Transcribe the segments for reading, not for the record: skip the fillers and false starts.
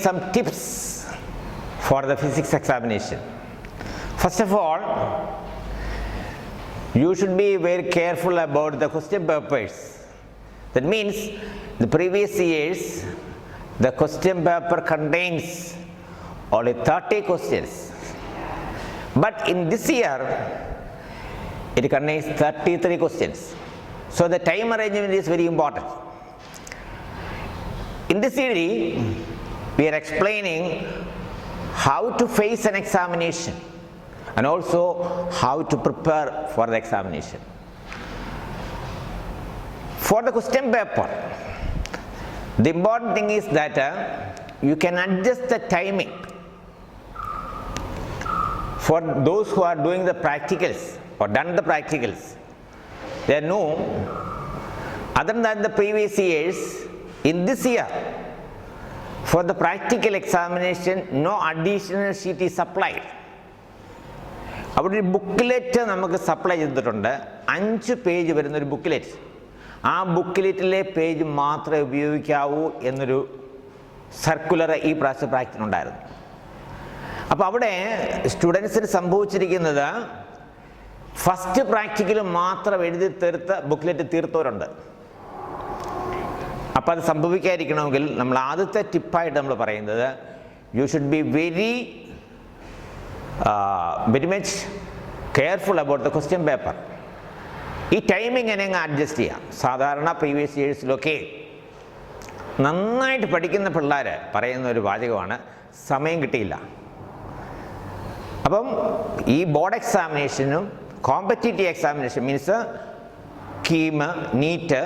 some tips for the physics examination. First of all, you should be very careful about the question papers. That means the previous years the question paper contains only 30 questions, but in this year it contains 33 questions. So the time arrangement is very important. In this series we are explaining how to face an examination and also how to prepare for the examination. For the question paper, the important thing is that you can adjust the timing. For those who are doing the practicals or done the practicals, they know other than the previous years, in this year for the practical examination no additional sheet is supplied. അവിടെ ഒരു booklet നമുക്ക് supply ചെയ്തിട്ടുണ്ട്. 5 page വരുന്നൊരു booklet. ആ ബുക്ക്ലെറ്റിലെ page മാത്രമേ ഉപയോഗിക്കാവൂ എന്നൊരു circular ഈ പ്രാവശ്യം പ്രാക്ടിനുണ്ടായിരുന്നു. അപ്പോൾ അവിടെ സ്റ്റുഡൻസിന് സംഭവിച്ചിരിക്കുന്നത് ഫസ്റ്റ് പ്രാക്ടിക്കൽ മാത്രം എഴുതി തീർത്ത് ബുക്ക്ലെറ്റ് തീർത്തവരുണ്ട്. അപ്പോൾ അത് സംഭവിക്കാതിരിക്കണമെങ്കിൽ നമ്മൾ ആദ്യത്തെ ടിപ്പായിട്ട് നമ്മൾ പറയുന്നത് you should be very much careful about the question paper. ഈ ടൈമിങ് എങ്ങനെ അഡ്ജസ്റ്റ് ചെയ്യാം. സാധാരണ പ്രീവിയസ് ഇയേഴ്സിലൊക്കെ നന്നായിട്ട് പഠിക്കുന്ന പിള്ളേർ പറയുന്ന ഒരു വാചകമാണ് സമയം കിട്ടിയില്ല. അപ്പം ഈ ബോർഡ് എക്സാമിനേഷനും competitive examination means KEAM, NEET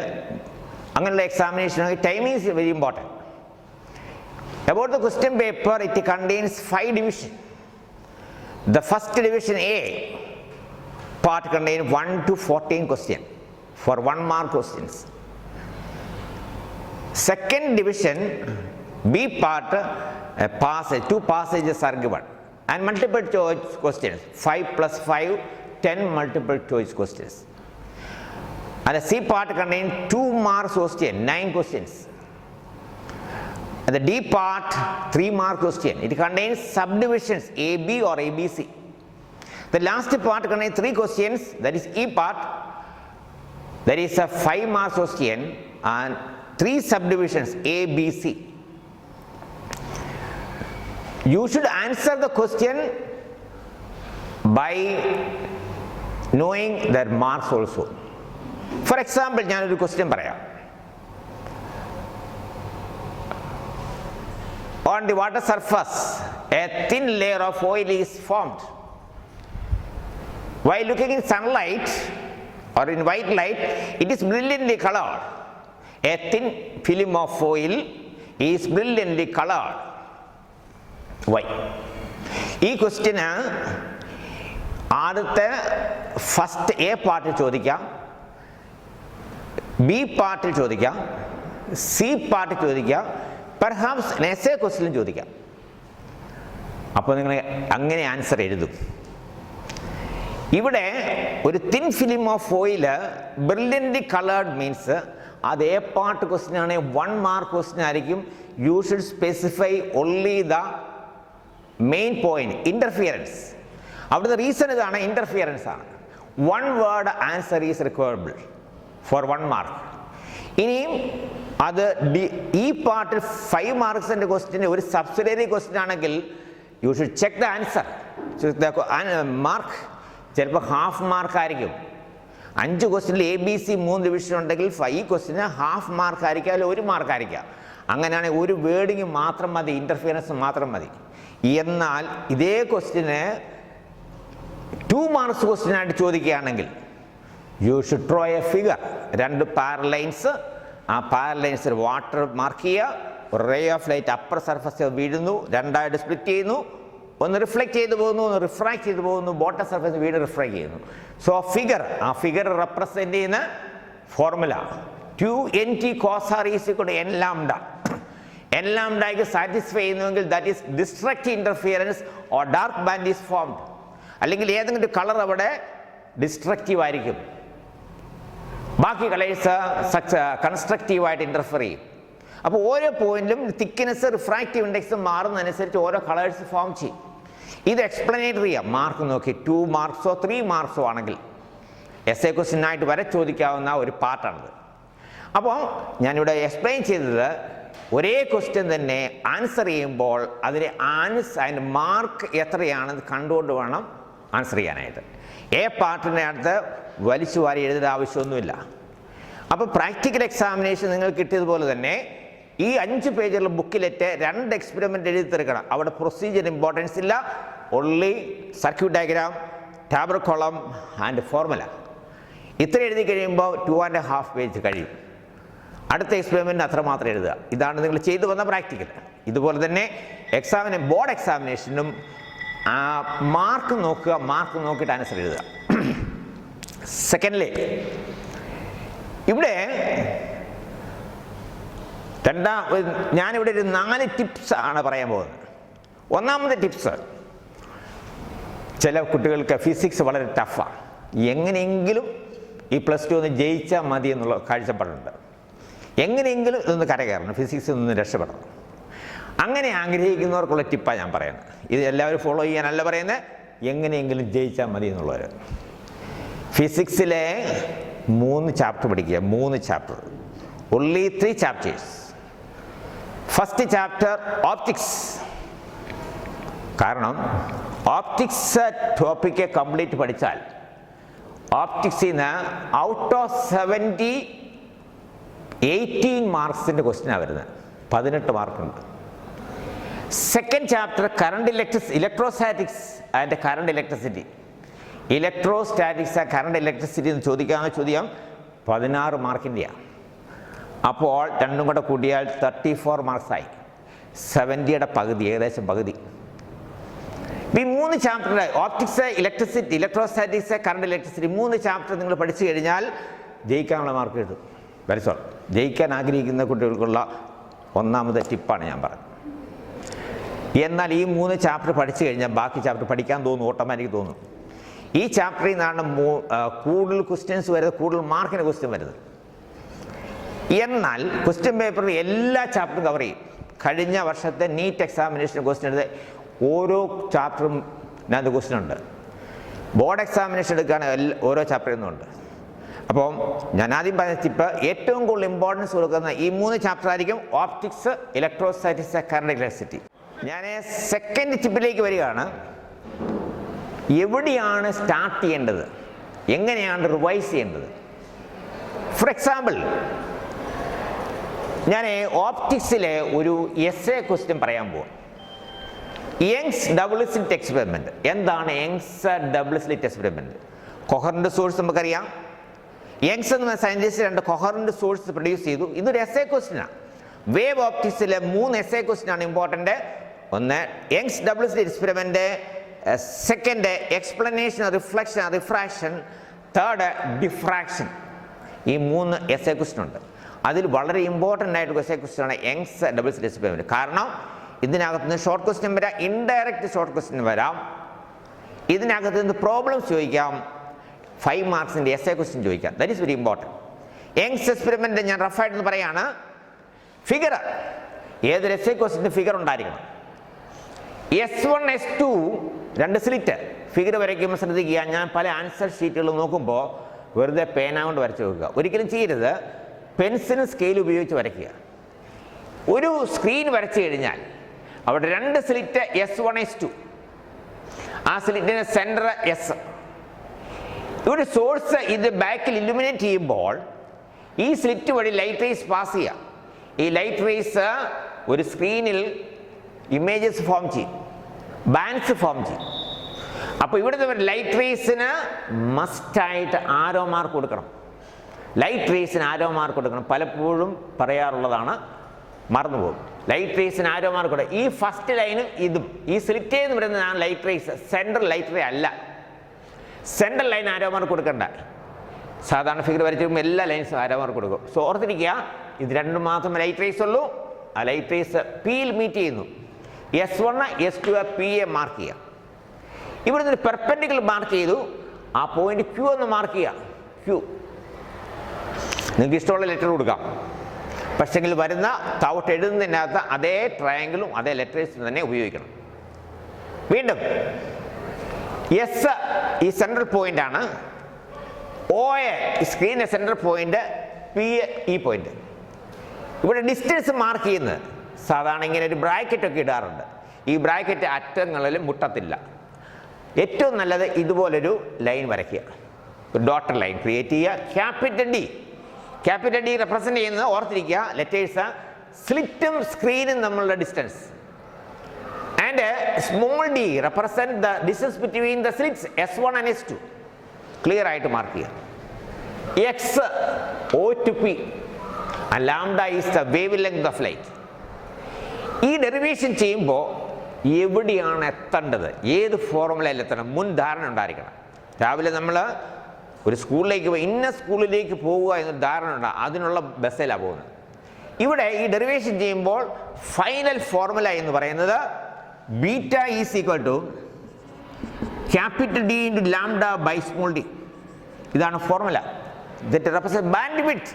അങ്ങനെയുള്ള എക്സാമിനേഷനൊക്കെ timing is very important. About the question paper it contains 5 division. The first division A part contains 1 to 14 questions for 1 mark questions. Second division B part passage, 2 passages are given and multiple choice questions, 5 plus 5, 10 multiple choice questions. And the C part contains 2 marks question, 9 questions. And the D part 3 mark question. It contains subdivisions AB or ABC. The last part contains 3 questions, that is E part. There is a 5 mark question and 3 subdivisions ABC. You should answer the question by knowing their marks also. For example, ഞാനൊരു question പറയാം. On the water surface, a thin layer of oil is formed. While looking in sunlight or in white light, it is brilliantly colored. A thin film of oil is brilliantly colored. Why? ഈ question ആദ്യത്തെ first A പാർട്ടിൽ ചോദിക്കാം, B പാർട്ടിൽ ചോദിക്കാം, C പാർട്ടിൽ ചോദിക്കാം, perhaps essay ക്വസ്റ്റ്യനിലും ചോദിക്കാം. അപ്പോൾ നിങ്ങൾ അങ്ങനെ ആൻസർ എഴുതും. ഇവിടെ ഒരു thin film of oil brilliantly coloured means അത് എ പാർട്ട് ക്വസ്റ്റ്യൻ ആണെങ്കിൽ 1 mark ക്വസ്റ്റ്യൻ ആയിരിക്കും. You should specify only the main point, interference. അവിടുത്തെ റീസൺ ഇതാണ്, ഇൻ്റർഫിയറൻസ് ആണ്. 1 word answer is requirable for 1 mark. ഇനിയും അത് ഈ പാർട്ടിൽ 5 marksൻ്റെ ക്വസ്റ്റ്യൻ ഒരു സബ്സിഡിയറി ക്വസ്റ്റ്യൻ ആണെങ്കിൽ you should check the answer. Mark ചിലപ്പോൾ ഹാഫ് മാർക്കായിരിക്കും. 5 ക്വസ്റ്റ്യനിൽ ABC 3 ഡിവിഷൻ ഉണ്ടെങ്കിൽ ഈ ക്വസ്റ്റ്യന് ഹാഫ് മാർക്കായിരിക്കാം, അല്ലെങ്കിൽ 1 മാർക്കായിരിക്കാം. അങ്ങനെയാണെങ്കിൽ ഒരു വേർഡിങ് മാത്രം മതി, ഇൻ്റർഫിയറൻസ് മാത്രം മതി. എന്നാൽ ഇതേ ക്വസ്റ്റ്യന് 2 marks ക്വസ്റ്റ്യനായിട്ട് ചോദിക്കുകയാണെങ്കിൽ you should draw a figure. 2 parallel lines, ആ പാരലൈൻസിൽ വാട്ടർ മാർക്ക് ചെയ്യുക. ഒരു ray of light upper surface വീഴുന്നു, 2ആയിട്ട് സ്പ്ലിറ്റ് ചെയ്യുന്നു. ഒന്ന് റിഫ്ലക്റ്റ് ചെയ്ത് പോകുന്നു, ഒന്ന് റിഫ്രാക്ട് ചെയ്ത് പോകുന്നു, ബോട്ടം സർഫസ് വീണ്ടും റിഫ്രാക്ട് ചെയ്യുന്നു. സോ ഫിഗർ, ആ ഫിഗർ റെപ്രസെൻ്റ് ചെയ്യുന്ന formula 2nt cos r is equal to n lambda. n lambdയ്ക്ക് സാറ്റിസ്ഫൈ ചെയ്യുന്നുവെങ്കിൽ that is destructive interference or dark band is formed. അല്ലെങ്കിൽ ഏതെങ്കിലും കളർ അവിടെ ഡിസ്ട്രക്റ്റീവ് ആയിരിക്കും, ബാക്കി കളേഴ്സ് കൺസ്ട്രക്റ്റീവായിട്ട് ഇൻ്റർഫിയർ ചെയ്യും. അപ്പോൾ ഓരോ പോയിന്റിലും തിക്നെസ് റിഫ്രാക്റ്റീവ് ഇൻഡെക്സ് മാറുന്നതനുസരിച്ച് ഓരോ കളേഴ്സ് ഫോം ചെയ്യും. ഇത് എക്സ്പ്ലനേറ്ററി ചെയ്യാം. മാർക്ക് നോക്കി 2 മാർക്സോ 3 മാർക്സോ ആണെങ്കിൽ എസ് എ ക്വസ്റ്റ്യനായിട്ട് വരെ ചോദിക്കാവുന്ന ഒരു പാർട്ടാണിത്. അപ്പോൾ ഞാനിവിടെ എക്സ്പ്ലെയിൻ ചെയ്തത് ഒരേ ക്വസ്റ്റ്യൻ തന്നെ ആൻസർ ചെയ്യുമ്പോൾ അതിൻ്റെ അതിൻ്റെ മാർക്ക് എത്രയാണെന്ന് കണ്ടുകൊണ്ട് വേണം ആൻസർ ചെയ്യാനായിട്ട്. എ പാർട്ടിൻ്റെ അടുത്ത് വലിച്ചു വാരി എഴുതേണ്ട ആവശ്യമൊന്നുമില്ല. അപ്പോൾ പ്രാക്ടിക്കൽ എക്സാമിനേഷൻ നിങ്ങൾ കിട്ടിയതുപോലെ തന്നെ ഈ 5 പേജുള്ള ബുക്കിലെറ്റ് 2 എക്സ്പെരിമെൻ്റ് എഴുതി തീർക്കണം. അവിടെ പ്രൊസീജിയർ ഇമ്പോർട്ടൻസ് ഇല്ല. Only circuit diagram, tabular column and formula. ഇത്ര എഴുതി കഴിയുമ്പോൾ 2.5 പേജ് കഴിയും. അടുത്ത എക്സ്പെരിമെൻറ്റ് അത്രമാത്രം എഴുതുക. ഇതാണ് നിങ്ങൾ ചെയ്തു വന്ന പ്രാക്ടിക്കൽ. ഇതുപോലെ തന്നെ ബോർഡ് എക്സാമിനേഷനും മാർക്ക് നോക്കുക, മാർക്ക് നോക്കിയിട്ട് ആൻസർ എഴുതുക. സെക്കൻഡ്ലി ഇവിടെ ഞാനിവിടെ ഒരു 4 ടിപ്സ് ആണ് പറയാൻ പോകുന്നത്. ഒന്നാമത്തെ ടിപ്സ്, ചില കുട്ടികൾക്ക് ഫിസിക്സ് വളരെ ടഫാണ്, എങ്ങനെയെങ്കിലും ഈ +2 ഒന്ന് ജയിച്ചാൽ മതി എന്നുള്ള കാഴ്ചപ്പാടുണ്ട്. എങ്ങനെയെങ്കിലും ഇതൊന്ന് കരകയറണം, ഫിസിക്സിൽ നിന്ന് രക്ഷപ്പെടണം. അങ്ങനെ ആഗ്രഹിക്കുന്നവർക്കുള്ള ടിപ്പാണ് ഞാൻ പറയുന്നത്. ഇത് എല്ലാവരും ഫോളോ ചെയ്യാനല്ല പറയുന്നത്, എങ്ങനെയെങ്കിലും ജയിച്ചാൽ മതി എന്നുള്ളവർ. ഫിസിക്സിലെ 3 ചാപ്റ്റർ പഠിക്കുക. 3 chapter, only 3 chapters. First chapter optics. കാരണം ഓപ്റ്റിക്സ് ടോപ്പിക്ക് കംപ്ലീറ്റ് പഠിച്ചാൽ ഓപ്റ്റിക്സിൽ നിന്ന് ഔട്ട് ഓഫ് 70 18 മാർക്സിൻ്റെ ക്വസ്റ്റ്യനാണ് വരുന്നത്. 18 മാർക്കുണ്ട്. Second chapter current electrostatics and current electricity. Electrostatics current electricity എന്ന് ചോദിക്കാമെന്ന് ചോദ്യം 16 മാർക്കിൻ്റെയാണ്. അപ്പോൾ രണ്ടും കൂടെ കൂട്ടിയാൽ 34 മാർക്സായി. 70യുടെ പകുതി, ഏകദേശം പകുതി. ഈ 3 chapter optics, electrostatics, current electricity 3 chapter നിങ്ങൾ പഠിച്ചു കഴിഞ്ഞാൽ ജയിക്കാനുള്ള മാർക്ക് കിട്ടും. വരച്ചോൾ ജയിക്കാൻ ആഗ്രഹിക്കുന്ന കുട്ടികൾക്കുള്ള ഒന്നാമത്തെ ടിപ്പാണ് ഞാൻ പറഞ്ഞത്. എന്നാൽ ഈ 3 ചാപ്റ്റർ പഠിച്ചു കഴിഞ്ഞാൽ ബാക്കി ചാപ്റ്റർ പഠിക്കാൻ തോന്നും, ഓട്ടോമാറ്റിക് തോന്നും. ഈ ചാപ്റ്ററിൽ നിന്നാണ് കൂടുതൽ ക്വസ്റ്റ്യൻസ് വരുന്നത്, കൂടുതൽ മാർക്കിന് ക്വസ്റ്റ്യൻ വരുന്നത്. എന്നാൽ ക്വസ്റ്റ്യൻ പേപ്പറിൽ എല്ലാ ചാപ്റ്ററും കവർ ചെയ്യും. കഴിഞ്ഞ വർഷത്തെ നീറ്റ് എക്സാമിനേഷൻ ക്വസ്റ്റ്യൻ എടുത്ത് ഓരോ ചാപ്റ്ററും ഇതിനകത്ത് ക്വസ്റ്റ്യൻ ഉണ്ട്. ബോർഡ് എക്സാമിനേഷൻ എടുക്കുകയാണെങ്കിൽ ഓരോ ചാപ്റ്ററിൽ നിന്നുണ്ട്. അപ്പോൾ ഞാൻ ആദ്യം പറഞ്ഞ ടിപ്പ്, ഏറ്റവും കൂടുതൽ ഇമ്പോർട്ടൻസ് കൊടുക്കുന്ന ഈ 3 ചാപ്റ്റർ ആയിരിക്കും: ഓപ്റ്റിക്സ്, ഇലക്ട്രോസ്റ്റാറ്റിക്സ്, കറണ്ട് ഇലക്ട്രിസിറ്റി. ഞാൻ സെക്കൻഡ് ടിപ്പിലേക്ക് വരികയാണ്. എവിടെയാണ് സ്റ്റാർട്ട് ചെയ്യേണ്ടത്, എങ്ങനെയാണ് റിവൈസ് ചെയ്യേണ്ടത്? ഫോർ എക്സാമ്പിൾ, ഞാൻ ഓപ്റ്റിക്സിലെ ഒരു എസ്എ ക്വസ്റ്റ്യൻ പറയാൻ പോവാം. Young's double slit experiment. എന്താണ് Young's double slit experiment? Coherent source നമുക്കറിയാം. യങ്സ് എന്ന സയൻറ്റിസ്റ്റ് 2 കൊഹറന്റ് സോഴ്സ് പ്രൊഡ്യൂസ് ചെയ്തു. ഇതൊരു എസ്എ ക്വസ്റ്റ്യനാണ്. വേവ് ഓപ്റ്റിക്സിലെ 3 എസ്എ ക്വസ്റ്റ്യനാണ് ഇമ്പോർട്ടൻ്റ്. ഒന്ന് Young's double slit experiment, second explanation reflection refraction, third diffraction. ഈ 3 എസ്എ ക്വസ്റ്റ്യൻ ഉണ്ട്. അതിൽ വളരെ ഇമ്പോർട്ടൻ്റ് ആയിട്ട് എസ്എ ക്വസ്റ്റ്യനാണ് യങ്സ് ഡബിൾ സ്ലിറ്റ് എക്സ്പെരിമെൻറ്റ്. കാരണം ഇതിനകത്ത് നിന്ന് ഷോർട്ട് ക്വസ്റ്റ്യൻ വരാം, ഇൻഡയറക്റ്റ് ഷോർട്ട് ക്വസ്റ്റ്യൻ വരാം. ഇതിനകത്ത് നിന്ന് പ്രോബ്ലംസ് ചോദിക്കാം, 5 മാർക്സിൻ്റെ എസ്എ ക്വസ്റ്റ്യൻ ചോദിക്കാം. That is very important. Young's experiment ഞാൻ റഫായിട്ടെന്ന് പറയുകയാണ്. ഫിഗർ, ഏതൊരു എസ്എ ക്വസ്റ്റ്യൻ്റെ ഫിഗർ ഉണ്ടായിരിക്കണം. S1 S2 2 സ്ലിറ്റ് ഫിഗർ വരയ്ക്കുമ്പോൾ ശ്രദ്ധിക്കുക. ഞാൻ പല ആൻസർ ഷീറ്റുകൾ നോക്കുമ്പോൾ വെറുതെ പേന കൊണ്ട് വരച്ച് വെക്കുക. ഒരിക്കലും ചെയ്യരുത്. പെൻസിലും സ്കെയിൽ ഉപയോഗിച്ച് വരയ്ക്കുക. ഒരു സ്ക്രീൻ വരച്ചു കഴിഞ്ഞാൽ അവിടെ 2 സ്ലിറ്റ് S1 S2, ആ സ്ലിറ്റിന് സെൻറ്റർ S. ഇവിടെ സോഴ്സ് ഇത് ബാക്കിൽ ഇലുമിനേറ്റ് ചെയ്യുമ്പോൾ ഈ സ്ലിറ്റ് വഴി ലൈറ്റ് റേസ് പാസ് ചെയ്യുക. ഈ ലൈറ്റ് റേസ് ഒരു സ്ക്രീനിൽ ഇമേജസ് ഫോം ചെയ്യും, ബാൻഡ്സ് ഫോം ചെയ്യും. അപ്പോൾ ഇവിടുത്തെ ലൈറ്റ് റേസിന് മസ്റ്റായിട്ട് ആരോ മാർക്ക് കൊടുക്കണം. ലൈറ്റ് റേസിന് ആരോ മാർക്ക് കൊടുക്കണം. പലപ്പോഴും പറയാറുള്ളതാണ്, മറന്നുപോകും. ലൈറ്റ് റേസിന് ആരോ മാർക്ക് കൊടുക്കുക. ഈ ഫസ്റ്റ് ലൈനും ഇതും ഈ സ്ലിറ്റ് എന്ന് പറയുന്നതാണ് light rays. Central light ray അല്ല. സെൻട്രൽ ലൈൻ ആരോ മാർക്ക് കൊടുക്കണ്ട. സാധാരണ ഫിഗർ വരച്ചിരിക്കുമ്പോൾ എല്ലാ ലൈൻസും ആരോ മാർക്ക് കൊടുക്കും. സോ ഓർത്തിരിക്കുക, ഇത് 2 മാത്രമേ ലൈറ്റ് റേസ് ഉള്ളൂ. ആ ലൈറ്റ് റേസ് പിയിൽ മീറ്റ് ചെയ്യുന്നു. S1 S2 പിയെ മാർക്ക് ചെയ്യുക. ഇവിടെ നിന്ന് പെർപെൻഡിക്കുലർ മാർക്ക് ചെയ്തു. ആ പോയിന്റ് Q എന്ന് മാർക്ക് ചെയ്യുക. Q നിങ്ങൾക്ക് ഇഷ്ടമുള്ള ലെറ്റർ കൊടുക്കാം. പക്ഷെങ്കിൽ വരുന്ന തൗട്ട് എഴുതുന്നതിനകത്ത് അതേ ട്രയാങ്കിളും അതേ ലെറ്റേഴ്സും തന്നെ ഉപയോഗിക്കണം. വീണ്ടും എസ് ഈ സെൻട്രൽ പോയിന്റ് ആണ്, ഒ എ സ്ക്രീനിന്റെ സെൻട്രൽ പോയിന്റ്, പി ഈ പോയിന്റ്. ഇവിടെ ഡിസ്റ്റൻസ് മാർക്ക് ചെയ്യുന്നത് സാധാരണ ഇങ്ങനെ ഒരു ബ്രാക്കറ്റ് ഒക്കെ ഇടാറുണ്ട്. ഈ ബ്രാക്കറ്റ് അറ്റങ്ങളിൽ മുട്ടത്തില്ല. ഏറ്റവും നല്ലത് ഇതുപോലൊരു ലൈൻ വരയ്ക്കുക, ഒരു ഡോട്ടർ ലൈൻ ക്രിയേറ്റ് ചെയ്യുക. ക്യാപിറ്റൽ ഡി റെപ്രസെന്റ് ചെയ്യുന്നത് ഓർത്തിരിക്കുക, ലെറ്റേഴ്സ് സ്ലിറ്റും സ്ക്രീനും തമ്മിലുള്ള distance. And small D represent the distance between the slits S1 and S2. Clear ആയിട്ട് മാർക്ക് ചെയ്യുക. X O to P and lambda is the wavelength of light. ഈ derivation ചെയ്യുമ്പോൾ എവിടെയാണ് എത്തേണ്ടത്, ഏത് ഫോർമുലയിൽ എത്തണം, മുൻ ധാരണ ഉണ്ടായിരിക്കണം. രാവിലെ നമ്മൾ ഒരു സ്കൂളിലേക്ക് ഇന്ന സ്കൂളിലേക്ക് പോവുക എന്നൊരു ധാരണ ഉണ്ടാകും, അതിനുള്ള ബസ്സിലാണ് പോകുന്നത്. ഇവിടെ ഈ ഡെറിവേഷൻ ചെയ്യുമ്പോൾ ഫൈനൽ ഫോർമുല എന്ന് പറയുന്നത് beta is equal to capital D into lambda by small d. ഇതാണ് formula. That represent band width,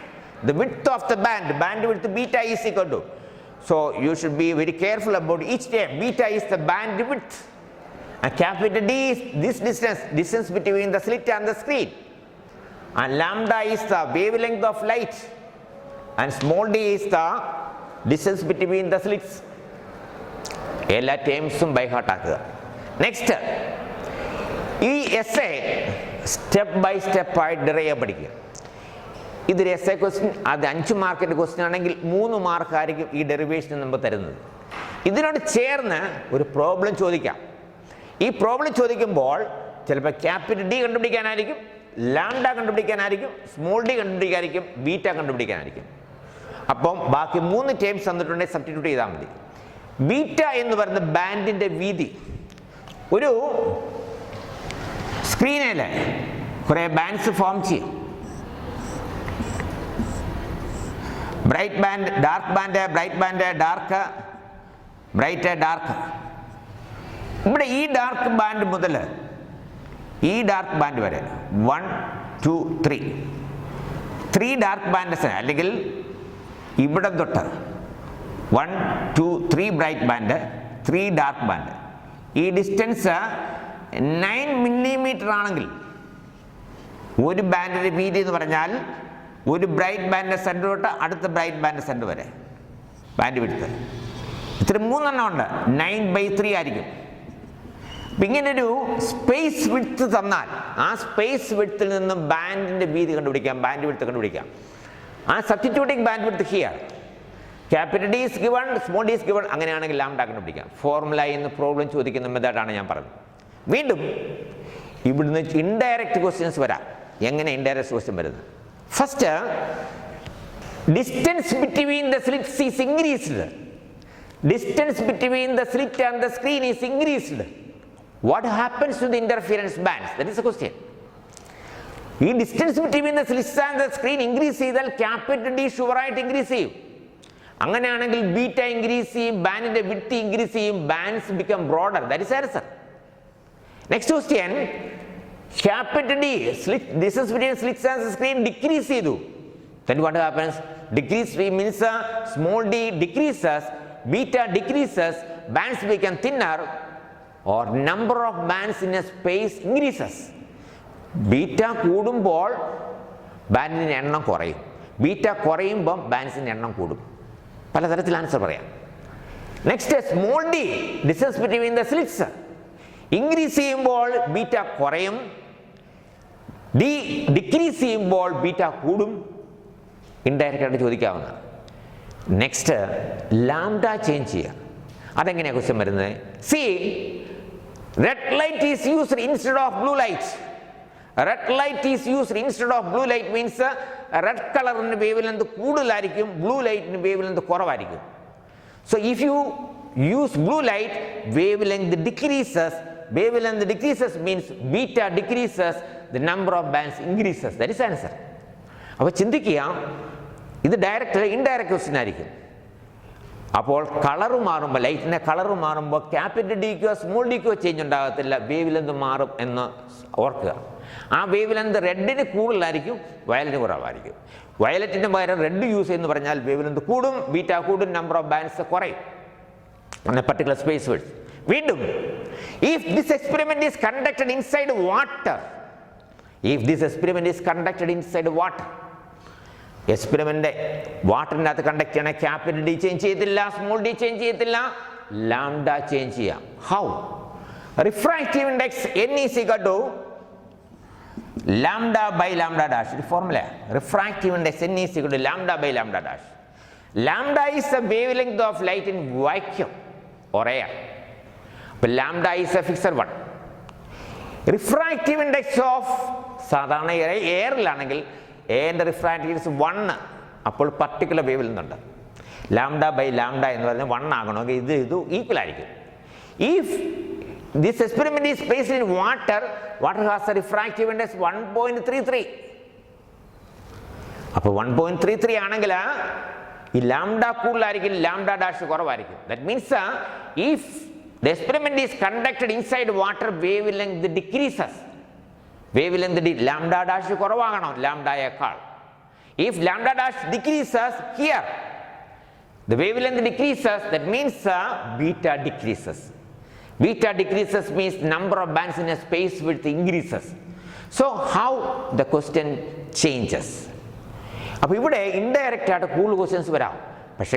the width of the bandwidth beta is equal to. So you should be very careful about each term. Beta is the bandwidth and capital D is this distance between the slit and the screen, and lambda is the wavelength of light and small d is the distance between the slits. എല്ലാ ടേംസും by heart ആക്കുക. Next ഈ essay step by step ആയിട്ട് derive പഠിക്കുക. ഇതൊരു essay question, അത് 5 മാർക്കിൻ്റെ question ആണെങ്കിൽ 3 മാർക്കായിരിക്കും ഈ ഡെറിവേഷൻ നമ്മൾ തരുന്നത്. ഇതിനോട് ചേർന്ന് ഒരു പ്രോബ്ലം ചോദിക്കാം. ഈ പ്രോബ്ലം ചോദിക്കുമ്പോൾ ചിലപ്പോൾ ക്യാപിറ്റൽ ഡി കണ്ടുപിടിക്കാനായിരിക്കും, ലാംഡ കണ്ടുപിടിക്കാനായിരിക്കും, സ്മോൾ ഡി കണ്ടുപിടിക്കാനായിരിക്കും, ബീറ്റ കണ്ടുപിടിക്കാനായിരിക്കും. അപ്പം ബാക്കി 3 ടേംസ് തന്നിട്ടുണ്ടെങ്കിൽ സബ്സ്റ്റിറ്റ്യൂട്ട് ചെയ്താൽ മതി. ബീറ്റ എന്ന് പറയുന്ന ബാൻഡിൻ്റെ വീതി. ഒരു സ്ക്രീനിൽ കുറേ ബാൻഡ്സ് ഫോം ചെയ്യും. Bright band, dark band, bright band, dark, bright, dark. ഇവിടെ ഈ ഡാർക്ക് ബാൻഡ് മുതൽ ഈ ഡാർക്ക് ബാൻഡ് വരെ 1 2 3 ഡാർക്ക് ബാൻഡ്സ്, അല്ലെങ്കിൽ ഇവിടെ തൊട്ട് 1 2 3 ബ്രൈറ്റ് ബാൻഡ്, 3 ഡാർക്ക് ബാൻഡ്. ഈ ഡിസ്റ്റൻസ് 9 മില്ലിമീറ്റർ ആണെങ്കിൽ ഒരു ബാൻഡിൻ്റെ വീതി എന്ന് പറഞ്ഞാൽ ഒരു ബ്രൈറ്റ് ബാൻഡിൻ്റെ സെൻറ്റർ തൊട്ട് അടുത്ത ബ്രൈറ്റ് ബാൻഡിൻ്റെ സെൻറ്റർ വരെ ബാൻഡ് വിഡ്ത്ത്. ഇത്ര 3 എണ്ണം ഉണ്ട്, 9/3 ആയിരിക്കും. അപ്പം ഇങ്ങനൊരു സ്പേസ് വിഡ്ത്ത് തന്നാൽ ആ സ്പേസ് വിഡ്ത്തിൽ നിന്നും ബാൻഡിൻ്റെ വീതി കണ്ടുപിടിക്കാം, ബാൻഡ് വിഡ്ത്ത് കണ്ടുപിടിക്കാം. ആ substituting band width here capital D is given, small D is given. അങ്ങനെയാണെങ്കിൽ ലാംഡ കണ്ടുപിടിക്കാം. ഫോർമുല എന്ന് പ്രോബ്ലം ചോദിക്കുന്ന മെത്തേഡാണ് ഞാൻ പറഞ്ഞത്. വീണ്ടും ഇവിടുന്ന് ഇൻഡയറക്റ്റ് ക്വസ്റ്റ്യൻസ് വരാം. എങ്ങനെ ഇൻഡയറക്റ്റ് ക്വസ്റ്റ്യൻ വരുന്നത്? First, distance between the slits is increased. Distance between the slit and the screen is increased. What happens to the interference bands? That is the question. ഈ distance between the slits and the screen increase ചെയ്താൽ capital D ഷുവറായിട്ട് increase ചെയ്യും. അങ്ങനെയാണെങ്കിൽ beta increase ചെയ്യും, ബാൻഡിന്റെ width increase ചെയ്യും, bands become broader. That is answer. Next question, capital D distance between slits and screen decrease ചെയ്തു. Then what happens? Decrease means small d decreases, beta decreases, bands become thinner, or number of bands in a space increases. Beta കൂടുമ്പോൾ ബാൻഡിൻ്റെ എണ്ണം കുറയും, beta കുറയുമ്പം ബാൻഡ്സിൻ്റെ എണ്ണം കൂടും. പലതരത്തിൽ answer പറയാം. Next small D distance between the slits increase ചെയ്യുമ്പോൾ beta കുറയും, D decrease ചെയ്യുമ്പോൾ ബീറ്റ കൂടും. ഇൻഡയറക്റ്റ് ആയിട്ട് ചോദിക്കാവുന്ന. നെക്സ്റ്റ് ലാംഡ ചേഞ്ച് ചെയ്യുക. അതെങ്ങനെയാണ് ക്വസ്റ്റ്യൻ വരുന്നത്? C, red light is used instead of blue light. Red light is used instead of blue light means red കളറിന് wave length കൂടുതലായിരിക്കും, ബ്ലൂ ലൈറ്റിന് വേവ് ലെങ്ത് കുറവായിരിക്കും. So if you use blue light, wavelength decreases. Wavelength decreases means beta decreases, the number of bands increases. That is answer. അപ്പോൾ ചിന്തിക്കുക, ഇത് direct indirect question ആയിരിക്കും. അപ്പോൾ colour മാറുമ്പോൾ, ലൈറ്റിൻ്റെ കളർ മാറുമ്പോൾ ക്യാപിറ്റൽ ഡിക്കോ സ്മോൾ ഡിക്കോ ചേഞ്ച് ഉണ്ടാകത്തില്ല, വേവ് ലെങ്ത് മാറും എന്ന് ഓർക്കുക. ആ വേവ് ലെങ്ത് റെഡിന് കൂടുതലായിരിക്കും, വയലറ്റിന് കുറവായിരിക്കും. വയലറ്റിന് പകരം റെഡ് യൂസ് ചെയ്യുന്നു പറഞ്ഞാൽ വേവ് ലെങ്ത് കൂടും, ബീറ്റ കൂടും, നമ്പർ ഓഫ് ബാൻഡ്സ് കുറയും പർട്ടിക്കുലർ സ്പേസ് വേർഡ്സ്. വീണ്ടും if this experiment is conducted inside water, experiment വാട്ടറിൻ്റെ അകത്ത് കണ്ടക്ട് ചെയ്യണ ക്യാപിറ്റൽ ഡി ചേഞ്ച് ചെയ്യത്തില്ല, സ്മോൾ ഡി ചേഞ്ച് ചെയ്യത്തില്ല, ലാംഡ ചേഞ്ച് ചെയ്യാം. How? Refractive index n is equal to lambda by lambda dash. ഇത് ഫോർമുല. Refractive index n is equal to lambda by lambda dash. Lambda is the wavelength of light in vacuum or air. അപ്പോൾ lambda is a fixed one. Refractive index of സാധാരണ എയറിലാണെങ്കിൽ എന്റെ refractive index 1, അപ്പോൾ particular wavelength. Lambda by lambda എന്ന് പറഞ്ഞാൽ 1 ആകണമെങ്കിൽ ഇത് equal ആയിരിക്കും. If this experiment is placed in water has a refractive index 1.33. അപ്പോൾ 1.33 ആണെങ്കിൽ ഈ ലാംഡ കൂടുതലായിരിക്കും, ലാംഡ ഡാഷ് കുറവായിരിക്കും. That means if the experiment is conducted inside water, wavelength decreases. Wavelength lambda dash കുറവാകണം ലാംഡയേക്കാൾ. If lambda dash decreases here, the wavelength decreases, that means beta decreases. Beta decreases means number of bands in a space width increases. So how the question changes? അപ്പോൾ ഇവിടെ indirect ആയിട്ട് കൂടുതൽ questions വരാം. പക്ഷേ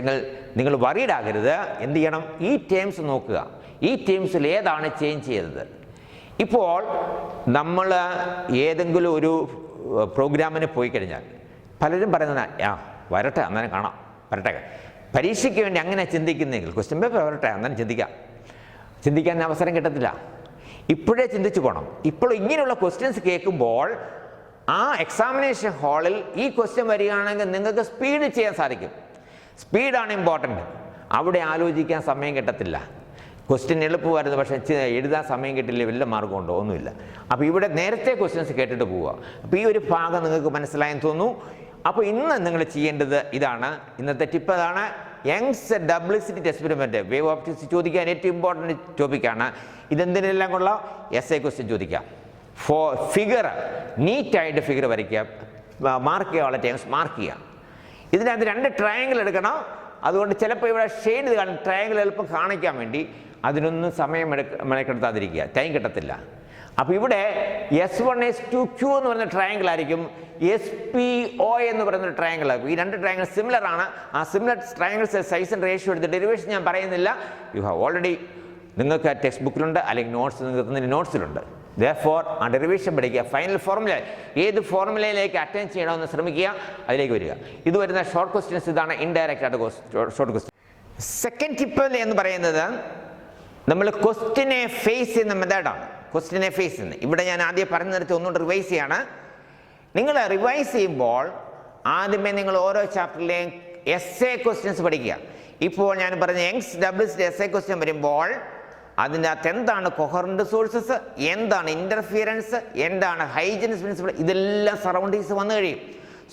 നിങ്ങൾ worried ആകരുത്. എന്ത് ചെയ്യണം? ഈ ടേംസ് നോക്കുക. ഈ ടേംസിൽ ഏതാണ് ചേഞ്ച് ചെയ്തത്? ഇപ്പോൾ നമ്മൾ ഏതെങ്കിലും ഒരു പ്രോഗ്രാമിന് പോയി കഴിഞ്ഞാൽ പലരും പറയുന്നത് വരട്ടെ അന്നേരം കാണാം, വരട്ടെ. പരീക്ഷയ്ക്ക് വേണ്ടി അങ്ങനെ ചിന്തിക്കുന്നെങ്കിൽ ക്വസ്റ്റ്യൻ പേപ്പർ വരട്ടെ അന്നേരം ചിന്തിക്കാൻ അവസരം കിട്ടത്തില്ല. ഇപ്പോഴേ ചിന്തിച്ചു പോകണം. ഇപ്പോൾ ഇങ്ങനെയുള്ള ക്വസ്റ്റ്യൻസ് കേൾക്കുമ്പോൾ ആ എക്സാമിനേഷൻ ഹാളിൽ ഈ ക്വസ്റ്റ്യൻ വരികയാണെങ്കിൽ നിങ്ങൾക്ക് സ്പീഡ് ചെയ്യാൻ സാധിക്കും. സ്പീഡാണ് ഇമ്പോർട്ടൻറ്റ്. അവിടെ ആലോചിക്കാൻ സമയം കിട്ടത്തില്ല. ക്വസ്റ്റ്യൻ എളുപ്പമായിരുന്നു, പക്ഷേ എഴുതാൻ സമയം കിട്ടില്ല, വല്ല മാർഗമുണ്ടോ? ഒന്നുമില്ല. അപ്പോൾ ഇവിടെ നേരത്തെ ക്വസ്റ്റ്യൻസ് കേട്ടിട്ട് പോവുക. അപ്പോൾ ഈ ഒരു ഭാഗം നിങ്ങൾക്ക് മനസ്സിലായെന്ന് തോന്നുന്നു. അപ്പോൾ ഇന്ന് നിങ്ങൾ ചെയ്യേണ്ടത് ഇതാണ്. ഇന്നത്തെ ടിപ്പ് അതാണ്. യങ്സ് ഡബ്ലിസിറ്റി എക്സ്പെരിമെൻറ്റ് വേവ് ഓപ്റ്റിക്സ് ചോദിക്കാൻ ഏറ്റവും ഇമ്പോർട്ടൻറ്റ് ടോപ്പിക്കാണ്. ഇതെന്തിനെല്ലാം കൊള്ളാം? എസ് എ ക്വസ്റ്റ്യൻ ചോദിക്കാം. ഫിഗർ നീറ്റായിട്ട് ഫിഗർ വരയ്ക്കുക, മാർക്ക് ചെയ്യാനുള്ള ടൈംസ് മാർക്ക് ചെയ്യുക. ഇതിനകത്ത് 2 ട്രയാങ്കിൾ എടുക്കണം. അതുകൊണ്ട് ചിലപ്പോൾ ഇവിടെ ഷെയ്ഡ് കാണും, ട്രയാങ്കിൾ എളുപ്പം കാണിക്കാൻ വേണ്ടി അതിനൊന്നും സമയം മെനക്കെടുത്താതിരിക്കുക, ടൈം കിട്ടത്തില്ല. അപ്പോൾ ഇവിടെ S1 S2 Q എന്ന് പറയുന്ന ട്രയാങ്കിൾ ആയിരിക്കും, SPO എന്ന് പറയുന്ന ട്രയാങ്കിൾ ആയിരിക്കും. ഈ 2 ട്രയാങ്കിൾ സിമിലർ ആണ്. ആ similar triangles size and ratio എടുത്ത് ഡെറിവേഷൻ ഞാൻ പറയുന്നില്ല. യു ഹാവ് ഓൾറെഡി, നിങ്ങൾക്ക് ടെക്സ്റ്റ് ബുക്കിലുണ്ട്, അല്ലെങ്കിൽ നോട്ട്സിലുണ്ട്. Therefore ആ ഡെറിവേഷൻ പഠിക്കുക. ഫൈനൽ ഫോർമുല ഏത് ഫോർമുലയിലേക്ക് അറ്റൻഡ് ചെയ്യണമെന്ന് ശ്രമിക്കുക, അതിലേക്ക് വരിക. ഇത് വരുന്ന ഷോർട്ട് ക്വസ്റ്റ്യൻസ് ഇതാണ്, ഇൻഡയറക്റ്റ് ആയിട്ട് ഷോർട്ട് ക്വസ്റ്റ്യൻ. സെക്കൻഡ് ടിപ്പ് എന്ന് പറയുന്നത് നമ്മൾ ക്വസ്റ്റ്യനെ ഫേസ് ചെയ്യുന്ന മെത്തേഡാണ്. ക്വസ്റ്റ്യനെ ഫേസ് ചെയ്യുന്നത് ഇവിടെ ഞാൻ ആദ്യം പറഞ്ഞു നിർത്തി ഒന്നുകൂടെ റിവൈസ് ചെയ്യാണ്. നിങ്ങൾ റിവൈസ് ചെയ്യുമ്പോൾ ആദ്യമേ നിങ്ങൾ ഓരോ ചാപ്റ്ററിലെയും എസ് എ ക്വസ്റ്റ്യൻസ് പഠിക്കുക. ഇപ്പോൾ ഞാൻ പറഞ്ഞ യങ്സ് ഡബ്ലിസിറ്റി എസ് എ ക്വസ്റ്റ്യൻ വരുമ്പോൾ അതിൻ്റെ അകത്ത് എന്താണ് കൊഹറന്റ് സോഴ്സസ്, എന്താണ് ഇൻ്റർഫിയറൻസ്, എന്താണ് ഹൈജീനിക്സ് പ്രിൻസിപ്പിൾ, ഇതെല്ലാം സറൗണ്ടിങ്സ് വന്നു കഴിയും.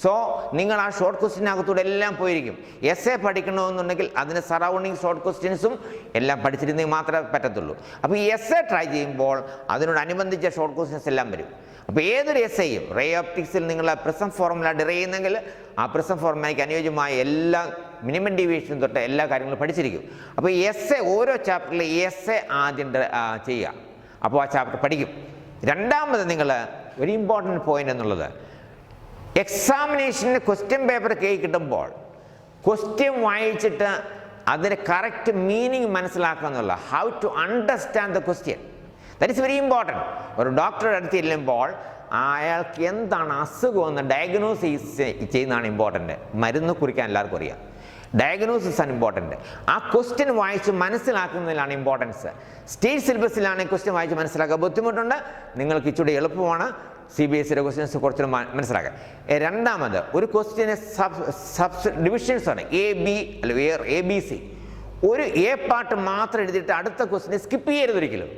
സോ നിങ്ങൾ ആ ഷോർട്ട് ക്വസ്റ്റ്യനകത്തൂടെ എല്ലാം പോയിരിക്കും. എസ് എ പഠിക്കണമെന്നുണ്ടെങ്കിൽ അതിന് സറൗണ്ടിങ് ഷോർട്ട് ക്വസ്റ്റ്യൻസും എല്ലാം പഠിച്ചിരുന്നെങ്കിൽ മാത്രമേ പറ്റത്തുള്ളൂ. അപ്പോൾ ഈ എസ് എ ട്രൈ ചെയ്യുമ്പോൾ അതിനോടനുബന്ധിച്ച ഷോർട്ട് ക്വസ്റ്റ്യൻസ് എല്ലാം വരും. അപ്പോൾ ഏതൊരു എസ് എയും റേ ഓപ്റ്റിക്സിൽ നിങ്ങൾ പ്രിസം ഫോർമുല ഡിറൈവ് ചെയ്യുന്നെങ്കിൽ ആ പ്രിസം ഫോർമുലയ്ക്ക് അനുയോജ്യമായ എല്ലാ മിനിമം ഡീവിയേഷൻ തൊട്ട് എല്ലാ കാര്യങ്ങളും പഠിച്ചിരിക്കും. അപ്പോൾ എസ് എ ഓരോ ചാപ്റ്ററിൽ എസ് എ ആദ്യം ചെയ്യുക. അപ്പോൾ ആ ചാപ്റ്റർ പഠിക്കും. രണ്ടാമത് നിങ്ങൾ ഒരു ഇമ്പോർട്ടൻറ്റ് പോയിന്റ് എന്നുള്ളത്, എക്സാമിനേഷന് ക്വസ്റ്റ്യൻ പേപ്പർ കിട്ടുമ്പോൾ ക്വസ്റ്റ്യൻ വായിച്ചിട്ട് അതിന് കറക്റ്റ് മീനിങ് മനസ്സിലാക്കുക എന്നുള്ള, how to understand the question, that is very important. ഒരു ഡോക്ടറുടെ അടുത്ത് ചെല്ലുമ്പോൾ അയാൾക്ക് എന്താണ് അസുഖമെന്ന് ഡയഗ്നോസിസ് ചെയ്യുന്നതാണ് ഇമ്പോർട്ടൻറ്റ്. മരുന്ന് കുറിക്കാൻ എല്ലാവർക്കും അറിയാം. ഡയഗ്നോസിസ് ആണ് ഇമ്പോർട്ടൻറ്റ്. ആ ക്വസ്റ്റ്യൻ വായിച്ച് മനസ്സിലാക്കുന്നതിലാണ് ഇമ്പോർട്ടൻസ്. സ്റ്റേറ്റ് സിലബസിലാണെങ്കിൽ ക്വസ്റ്റ്യൻ വായിച്ച് മനസ്സിലാക്കാൻ ബുദ്ധിമുട്ടുണ്ട്. നിങ്ങൾക്ക് ഇച്ചിരി എളുപ്പമാണ് CBSE ക്വസ്റ്റ്യൻസ് കുറച്ചുകൂടി മനസ്സിലാക്കാൻ. രണ്ടാമത് ഒരു ക്വസ്റ്റ്യന് ഡിവിഷൻസ് ആണ്, ABC. ഒരു എ പാർട്ട് മാത്രം എഴുതിയിട്ട് അടുത്ത ക്വസ്റ്റ്യനെ സ്കിപ്പ് ചെയ്യരുത് ഒരിക്കലും.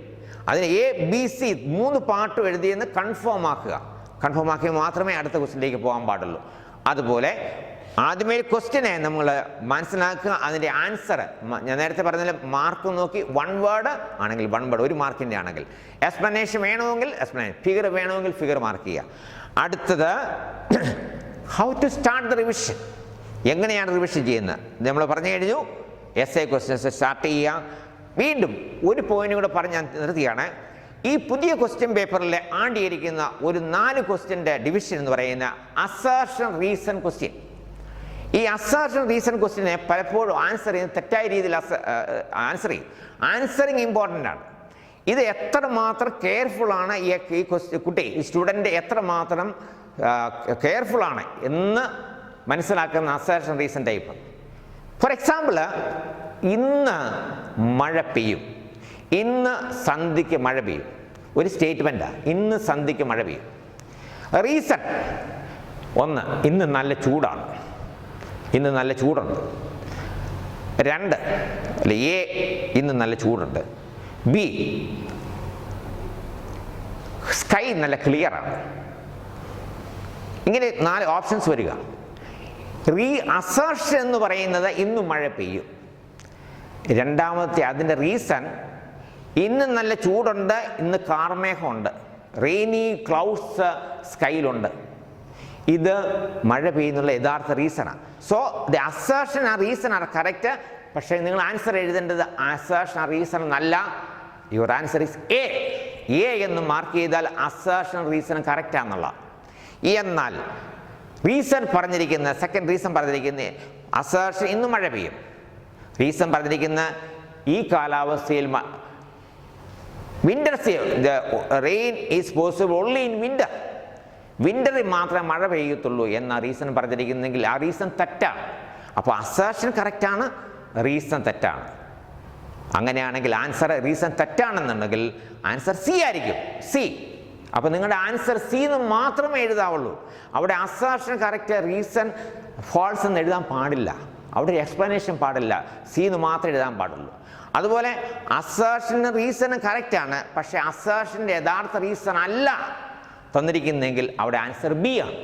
അതിന് ABC 3 പാർട്ടും എഴുതിയെന്ന് കൺഫേം ആക്കുക. കൺഫേം ആക്കിയാൽ മാത്രമേ അടുത്ത ക്വസ്റ്റ്യനിലേക്ക് പോകാൻ പാടുള്ളൂ. അതുപോലെ ആദ്യമേ ക്വസ്റ്റ്യനെ നമ്മൾ മനസ്സിലാക്കുക, അതിൻ്റെ ആൻസർ ഞാൻ നേരത്തെ പറഞ്ഞാൽ മാർക്ക് നോക്കി 1 വേർഡ് ആണെങ്കിൽ 1 വേർഡ്, 1 മാർക്കിൻ്റെ ആണെങ്കിൽ. എക്സ്പ്ലനേഷൻ വേണമെങ്കിൽ എക്സ്പ്ലനേഷൻ, ഫിഗർ വേണമെങ്കിൽ ഫിഗർ മാർക്ക് ചെയ്യുക. അടുത്തത് how to start the revision, എങ്ങനെയാണ് റിവിഷൻ ചെയ്യുന്നത് നമ്മൾ പറഞ്ഞു കഴിഞ്ഞു. എസ്എ ക്വസ്റ്റ്യൻസ് സ്റ്റാർട്ട് ചെയ്യുക. വീണ്ടും ഒരു പോയിന്റ് കൂടെ പറഞ്ഞ് ഞാൻ നിർത്തിയാണ്. ഈ പുതിയ ക്വസ്റ്റ്യൻ പേപ്പറിൽ ആഡ് ചെയ്തിരിക്കുന്ന ഒരു 4 ക്വസ്റ്റ്യൻ്റെ ഡിവിഷൻ എന്ന് പറയുന്ന അസേർഷൻ റീസൺ ക്വസ്റ്റ്യൻ. ഈ അസേർഷൻ റീസൺ ക്വസ്റ്റ്യനെ പലപ്പോഴും ആൻസർ ചെയ്യുന്ന തെറ്റായ രീതിയിൽ ആൻസർ ചെയ്യും. ആൻസറിങ് ഇമ്പോർട്ടൻ്റ് ആണ്. ഇത് എത്രമാത്രം കെയർഫുള്ളാണ് ഈ കുട്ടി, ഈ സ്റ്റുഡൻറ്റ് എത്രമാത്രം കെയർഫുള്ളാണ് എന്ന് മനസ്സിലാക്കുന്ന assertion reason type. For example, ഇന്ന് മഴ പെയ്യും, ഇന്ന് സന്ധ്യയ്ക്ക് മഴ പെയ്യും. ഒരു സ്റ്റേറ്റ്മെൻറ്റാണ്, ഇന്ന് സന്ധ്യയ്ക്ക് മഴ പെയ്യും. റീസൺ 1, ഇന്ന് നല്ല ചൂടാണ്, ഇന്ന് നല്ല ചൂടുണ്ട്. 2 അല്ലെ എ, ഇന്ന് നല്ല ചൂടുണ്ട്. ബി, സ്കൈ നല്ല ക്ലിയറാണ്. ഇങ്ങനെ 4 ഓപ്ഷൻസ് വരിക. അസേർഷൻ എന്ന് പറയുന്നത് ഇന്ന് മഴ പെയ്യും. രണ്ടാമത്തെ അതിൻ്റെ റീസൺ, ഇന്ന് നല്ല ചൂടുണ്ട്, ഇന്ന് കാർമേഘമുണ്ട്, റെയിനി ക്ലൗഡ്സ് സ്കൈയിലുണ്ട്. ഇത് മഴ പെയ്യുന്നുള്ള യഥാർത്ഥ റീസണാണ്. സോ ദ അസേർഷൻ ആ റീസൺ ആണ് കറക്റ്റ്. പക്ഷേ നിങ്ങൾ ആൻസർ എഴുതേണ്ടത് അസേർഷൻ ആ റീസൺ എന്നല്ല. Your answer is A. A എന്ന് മാർക്ക് ചെയ്താൽ അസേർഷൻ റീസൺ കറക്റ്റാന്നുള്ള. എന്നാൽ റീസൺ പറഞ്ഞിരിക്കുന്ന സെക്കൻഡ് റീസൺ പറഞ്ഞിരിക്കുന്ന അസേർഷൻ ഇന്ന് മഴ പെയ്യും. റീസൺ പറഞ്ഞിരിക്കുന്ന ഈ കാലാവസ്ഥയിൽ winter rain is possible only in winter, വിൻ്ററിൽ മാത്രമേ മഴ പെയ്യത്തുള്ളൂ എന്ന റീസൺ പറഞ്ഞിരിക്കുന്നെങ്കിൽ ആ റീസൺ തെറ്റാണ്. അപ്പോൾ അസേർഷൻ കറക്റ്റാണ്, റീസൺ തെറ്റാണ്. അങ്ങനെയാണെങ്കിൽ ആൻസർ റീസൺ തെറ്റാണെന്നുണ്ടെങ്കിൽ ആൻസർ സി ആയിരിക്കും. സി. അപ്പോൾ നിങ്ങളുടെ ആൻസർ സി എന്ന് മാത്രമേ എഴുതാവുള്ളൂ. അവിടെ അസേർഷൻ കറക്റ്റ്, റീസൺ ഫാൾസ് എന്ന് എഴുതാൻ പാടില്ല. അവിടെ ഒരു എക്സ്പ്ലനേഷൻ പാടില്ല, സി എന്ന് മാത്രമേ എഴുതാൻ പാടുള്ളൂ. അതുപോലെ അസേർഷനും റീസണും കറക്റ്റാണ്, പക്ഷേ അസേർഷൻ്റെ യഥാർത്ഥ റീസൺ അല്ല തന്നിരിക്കുന്നെങ്കിൽ അവിടെ ആൻസർ ബി ആണ്.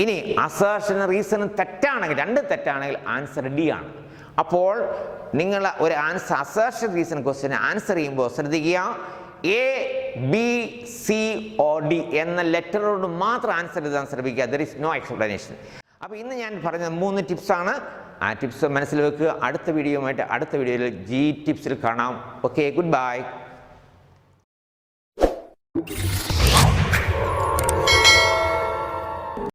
ഇനി അസേർഷനും റീസണും തെറ്റാണെങ്കിൽ, 2 തെറ്റാണെങ്കിൽ ആൻസർ ഡി ആണ്. അപ്പോൾ നിങ്ങൾ ഒരു answer assertion reason question answer ചെയ്യുമ്പോൾ ശ്രദ്ധിക്കുക, A, B, C or D എന്ന ലെറ്ററോട് മാത്രം ആൻസർ എഴുതാൻ ശ്രമിക്കുക. There is no explanation. അപ്പോൾ ഇന്ന് ഞാൻ പറഞ്ഞ 3 ടിപ്സാണ്. ആ ടിപ്സ് മനസ്സിൽ വെക്കുക. അടുത്ത വീഡിയോയുമായിട്ട് അടുത്ത വീഡിയോയിൽ ജി ടിപ്സിൽ കാണാം. Okay, good bye.